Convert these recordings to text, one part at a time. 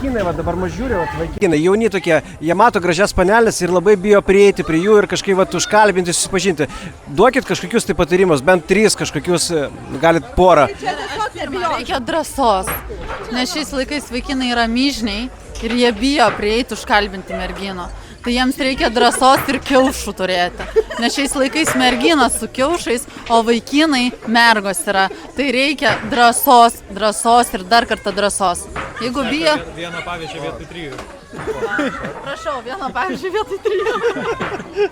vaikinai, va dabar maž žiūri, vaikinai, jauni tokie, jie mato gražias panelės ir labai bijo prieiti prie jų ir kažkaip va užkalbinti, susipažinti. Duokit kažkokius tai patarimus, bent 3 kažkokius, galit porą. Reikia drąsos, nes šiais laikais vaikinai yra myžniai ir jie bijo prieiti užkalbinti mergino. Tai jiems reikia drąsos ir kiaušų turėti. Nes šiais laikais merginas su kiaušais, o vaikinai mergos yra. Tai reikia drąsos ir dar kartą drąsos. Jeigu bijo... Vieną pavyzdžią vietoj 3. Prašau, vieną pavyzdžią vietoj 3.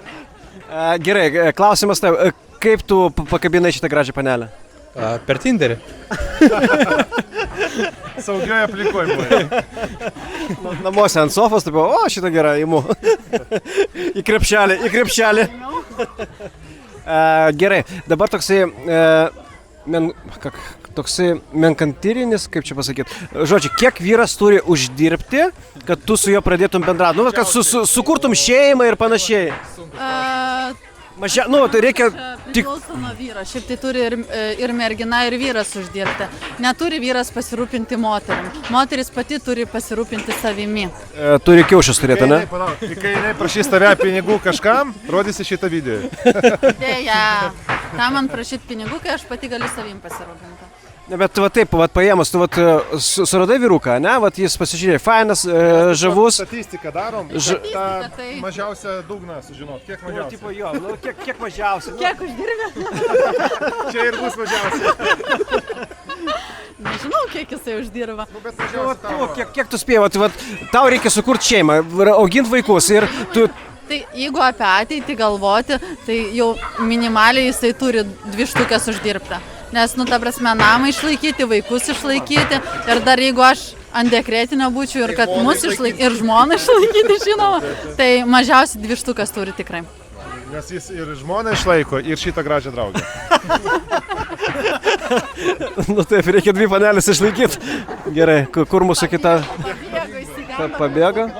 Gerai, klausimas tai, kaip tu pakabinai šitą gražią panelę? Per Tinderį. Saugioje aplikoje buvo. Namuose ant sofos, taip, o šitą gerą įimu. Į krepšelį. Gerai, dabar toksai menkantyrinis, kaip čia pasakyti. Žodžiu, kiek vyras turi uždirbti, kad tu su juo pradėtum bendrauti? Nu, kad sukurtum šeimą ir panašiai. Tai reikia tik... Priklauso nuo vyro. Šiaip tai turi ir mergina, ir vyras uždirbti. Neturi vyras pasirūpinti moterim. Moteris pati turi pasirūpinti savimi. Turi kiaušius turėti, ne? Kai jinai prašys tave pinigų kažkam, rodysi šitą video. Dėja, ką man prašyti pinigų, kai aš pati galiu savim pasirūpinti. Bet va taip, va paėmus, tu suradai vyruką, ne? Va jis pasižiūrėjo, fainas, žavus. Statistiką darom, tą mažiausią dugną sužinot, kiek mažiausiai. Tipo jo, kiek mažiausiai. Kiek uždirbė? Čia ir bus mažiausiai. Nežinau, kiek jisai uždirba. Bet mažiausiai tavo. Kiek tu spėjai, tau reikia sukurti šeimą, auginti vaikus ir tu... Tai jeigu apie ateitį galvoti, tai jau minimaliai jisai turi 2 štukės uždirbti. Nes, ta prasme, namą išlaikyti, vaikus išlaikyti ir dar jeigu aš ant dekretinio būčiau ir kad mus išlaikyti ir žmoną išlaikyti, žinoma, tai mažiausiai 2 štukas turi tikrai. Nes jis ir žmoną išlaiko, ir šitą gražią draugę. Taip, reikia 2 panelės išlaikyti. Gerai, kur mūsų kita pabėga?